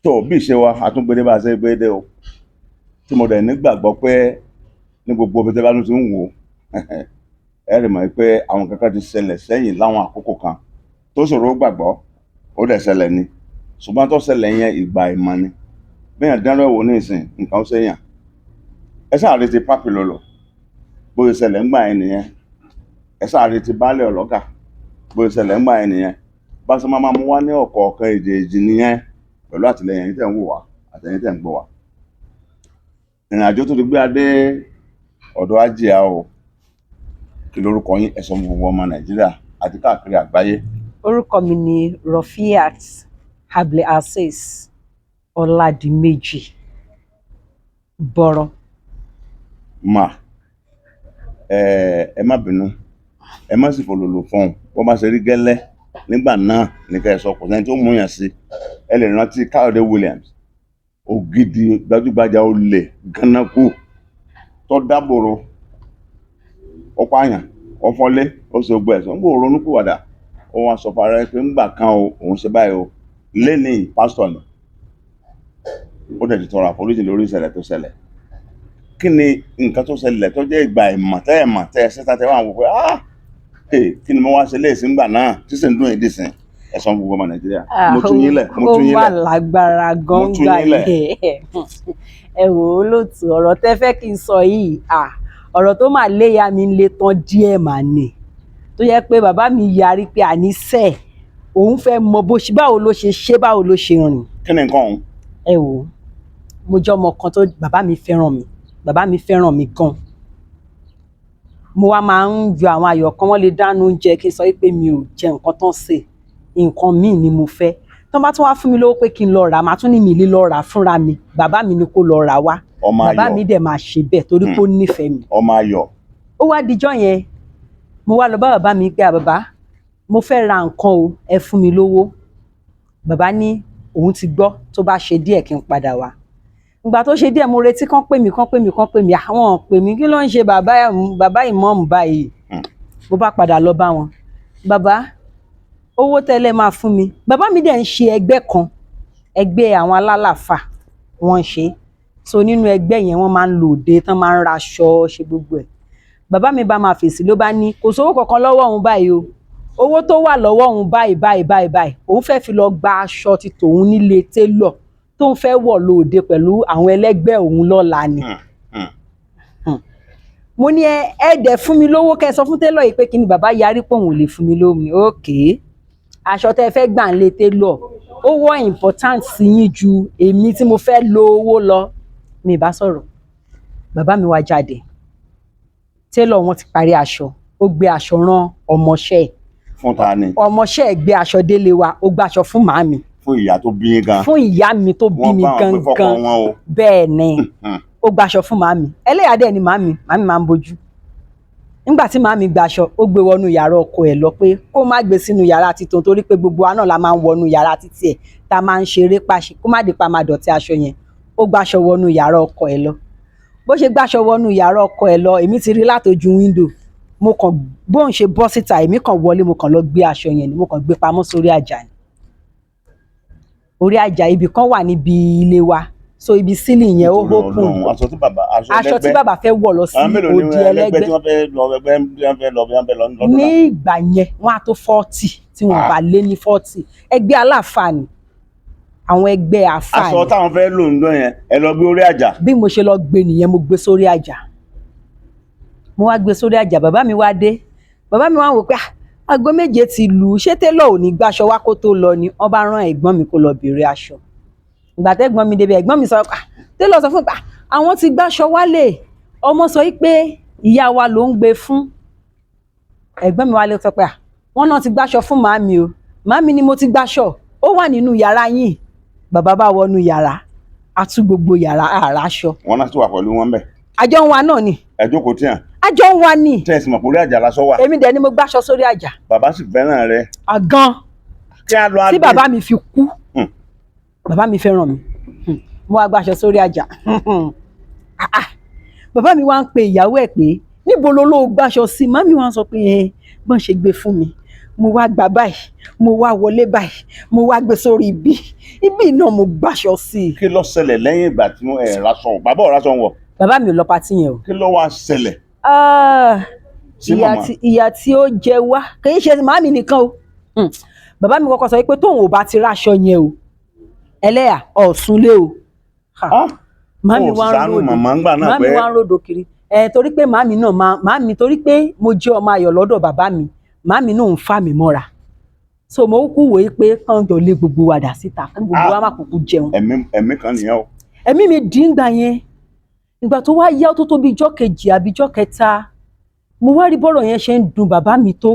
tó bí ìṣe wa àtúngbédé bá ṣe gbédé o tí mo dẹ̀ nígbàgbọ́ pé ní gbogbo ibi tí bá tún ti ń wò ẹ rí mọ̀ pé àwọn kankan ti ṣẹlẹ̀ sẹ́yìn láwọn àkókò kan tó ṣòro gbàgbọ́ ó dẹ̀ ṣẹlẹ̀ ni ṣùgbọ́n tó ṣẹlẹ̀ yẹn ìgbà ìmọ̀ ni bẹ́ẹ̀ dánrọ́ wò ní ìsìn nǹkan ṣèyàn ẹ sáà rí ti pápí lọ́lọ́ bóyá ṣẹlẹ̀ ńgbà yẹn nìyẹn ẹ sáà rí ti baálé ọlọ́gà bóyá ṣẹlẹ̀ ńgbà yẹn nìyẹn bá ṣe máa mú wá ní ọ̀kọ̀ọ̀kan èjèèjì nìyẹn pẹ̀lú àtìlẹyìn ẹ̀yin tẹ̀ ń wò wá àtẹ̀yin tẹ̀ ń gbọ́ wá. ìrìn àjò tó ti gbé adé ọ̀dọ̀ Àjíà o kí lórúkọ yín ẹ sọ fún gbogbo ọmọ Nàìjíríà àti káàkiri àgbáyé. Orúkọ mi ni Rafiat Abdulazeez Ọládìméjì Bọ́rọ̀. Ẹ má bínú ẹ má sì fòlòlò fún un bó bá ṣe rí gẹ́lẹ́ nígbà náà ní ká ẹ sọ kò sẹ́ni tó mú yàn sí ẹ lè rántí Káyọ̀dé Williams ògidì gbajúgbajà olè gánákù tó dábòrò ó pààyàn ó fọ́lé ó ṣe gbọ́ ẹ̀sán gbòòrò ronúpìwàdà ó wá sọ fara ẹ pé ńgbà kan o òun ṣe báyìí o lẹ́ni pásítọ̀ ni ó dẹ̀ ti tọrọ àforíjì lórí ìṣẹ̀lẹ̀ tó ṣẹlẹ̀. Kí ni nǹkan tó ṣẹlẹ̀ tó jẹ́ ìgbà ìmọ̀ tẹ́ ẹ ṣẹ́ta tẹ́ wà wò pé kí ni mo wá ṣe léèsì ńgbà náà tí sì ń dún èdè sìn ẹ̀sán gbogbo ọmọ Nàìjíríà mo tún yín lẹ̀ ó wà lágbára gọ́ngbà yẹn ẹ wò ó lóòtú ọ̀rọ̀ tẹ́ fẹ́ kí n sọ yìí ọ̀rọ̀ tó máa léya mi ń lé tán díẹ̀ mà ní tó yẹ pé bàbá mi yarí pé àníṣe òun fẹ́ mọ báwo ló ṣe ṣe báwo ló ṣe rìn. Kí ni nǹkan ọ̀hún. ẹ wò ó mo jẹ́ ọmọ kan tó bàbá mi fẹ́ràn mi gan mo wá máa ń yọ àwọn ayọ̀ kan wọ́n lè dáná oúnjẹ kí n sọ pé mi ò jẹ nǹkan tán sè nǹkan míì ni mo fẹ́ tó bá tún wá fún mi lówó pé kí n lọ rà màá tún ní mi lè lọ rà fúnra mi bàbá mi ni kó lọ rà wá bàbá mi dẹ̀ máa ṣe bẹ́ẹ̀ torí pé ó nífẹ̀ẹ́ mi. Ọmọ ayọ̀. ó wá dijọ́ yẹn mo wá lọ bá bàbá mi pé bàbá mo fẹ́ ra nǹkan o ẹ fún mi lówó bàbá ní òun ti gbọ́ tó bá ṣe díẹ̀ kí n padà wá ìgbà tó ṣe díẹ̀ mo retí kán pè mí àwọn pè mí kí ló ń ṣe bàbá ìmọ̀ọ́mù báyìí mo bá padà lọ bá wọn bàbá owó tẹ́lẹ̀ máa fún mi bàbá mi dẹ̀ ń ṣe ẹgbẹ́ kan ẹgbẹ́ àwọn alálàfà wọ́n ń ṣe so nínú ẹgbẹ́ yẹn wọ́n máa ń lo òde tán máa ń raṣọ ṣe gbogbo ẹ̀ bàbá mi bá máa fèsì ló bá ní kò sówó kankan lọ́wọ́ òun báyìí o owó tó wà lọ́wọ́ òun báyìí òun fẹ́ fi lọ gba aṣọ ti tòun nílé télọ̀ tó ń fẹ́ wọ̀ lóde pẹ̀lú àwọn ẹlẹ́gbẹ́ òun lọ́la ni. mo ní ẹ dẹ̀ fún mi lówó kẹ́ ẹ sọ fún télọ̀ yìí pé kí ni bàbá yarí pé òun ò lè fún mi lówó mi ókè aṣọ tẹ́ fẹ́ gbà ń lé télọ̀ ó wọ́ important sí yín ju èmi tí mo fẹ́ lo owó lọ mi bá sọ̀rọ̀ bàbá mi wá jáde télọ̀ wọn ti parí aṣọ ó gbé aṣọ rán ọmọọṣẹ́ ẹ̀. Fún ta ni. ọmọọṣẹ́ ẹ̀ gbé aṣọ délé wa ó gbé aṣọ fún màámi fún ìyá tó bí yín gan. fún ìyá mi tó bí mi gangan bẹ́ẹ̀ ni ó gbaṣọ fún màámi ẹlẹ́yàdẹ́ ni màámi máa ń bojú nígbà tí màámi gbaṣọ ó gbé wọnú yàrá ọkọ ẹ̀ lọ pé kó má gbé sínú yàrá títun torí pé gbogbo wa náà la máa ń wọnú yàrá títí ẹ̀ tá a máa ń ṣeré pàṣẹ kó má di pa máa dọ̀tí aṣọ yẹn ó gbaṣọ wọnú yàrá ọkọ ẹ̀ lọ bó ṣe gbaṣọ wọnú yàrá ọkọ ẹ̀ lọ èmi ti rí látojú wíńdò mo kàn bóun ṣe bọ́ síta èmi kàn wọlé mo kàn lọ gbé aṣọ yẹn ni mo kàn gbé pamọ́ sórí àjà ni orí àjà ibì kan wà níbi ilé wa so ibi sílì yẹn ó hókùn aṣọ tí bàbá fẹ́ wọ̀ lọ sí òde ẹlẹ́gbẹ́ ní ìgbà yẹn wọ́n á tó 40 tí wọ́n bá lé ní 40 ẹgbẹ́ aláàfáà ni àwọn ẹgbẹ́ àfáà ni. aṣọ táwọn fẹ́ lò ń dán yẹn ẹ lọ gbé orí àjà. bí mo ṣe lọ gbé nìyẹn mo gbé sórí àjà mo wá gbé sórí àjà bàbá mi wá dé bàbá mi wá wò pé aago 7 ti lù ṣé télọ̀ ò ní gbàṣọ wá kó tó lọ ni wọ́n bá rán ẹ̀gbọ́n mi kó lọ béèrè aṣọ ìgbà tẹ́gbọ́n mi débi ẹ̀gbọ́n mi sọ télọ̀ sọ fún mi àwọn ti gbàṣọ wálé ọmọ sọ pé ìyá wa ló ń gbé fún ẹ̀gbọ́n mi wálé sọ pé wọ́n náà ti gbàṣọ fún màámi o màámi ni mo ti gbàṣọ ó wà nínú yàrá yín bàbá bá wọnú yàrá a tú gbogbo yàrá àràṣọ. wọn náà ti wà pẹ̀lú wọn bẹ́ẹ̀. àjọ ń wa náà ni. ẹ jókòó tí hàn. àjọ ń wa ni. tẹ̀sí mọ̀ pé orí àjà lásán wà. èmi dẹ̀ ni mo gbàṣọ sórí àjà. bàbá sì fẹ́ràn rẹ. àgàn kí á lọ adé. tí bàbá mi fi kú bàbá mi fẹ́ràn mi mo wá gbàṣọ sórí àjà bàbá mi wá ń pe ìyàwó ẹ̀ pé níbo ló gbàṣọ sí màmí wá sọ pé bọ́n ṣe gbé fún mi mo wá gbà báyìí mo wá wọlé báyìí mo wá gbé sórí ibi náà mo gbàṣọ sí i. kí ló ṣẹlẹ̀ lẹ́yìn ìgbà tí ẹ raṣọ bàbá ò raṣọ wọ̀? Bàbá mi ò lọ patí yẹn o. kí ló wá ṣẹlẹ̀? Sí ìyà màmá. tí ó jẹ wá kì í ṣe màmí nìkan o. Bàbá mi kọ́kọ́ sọ pé tóun ò bá ti ráṣọ yẹn o ẹlẹ́yà ọ̀sùnlé o. Màmí wá ń ròdò màmí wá ń ròdò kiri torí pé màmí náà màmí torí pé mo jẹ́ ọmọ ayọ̀ lọ́dọ̀ bàbá mi màmí náà ń fà mí mọ́ra so mo kú wòye pé kàn jọ lé gbogbo wa dà síta kí gbogbo wa má kúkú jẹun. ẹ̀mí kan nìyẹn o. ẹ̀mí mi dì í gbà yẹn ìgbà tó wá yá tó tó bí ijọ́ kejì àbí ijọ́ kẹta mo wá rí bọ́rọ̀ yẹn ṣe ń dùn bàbá mi tó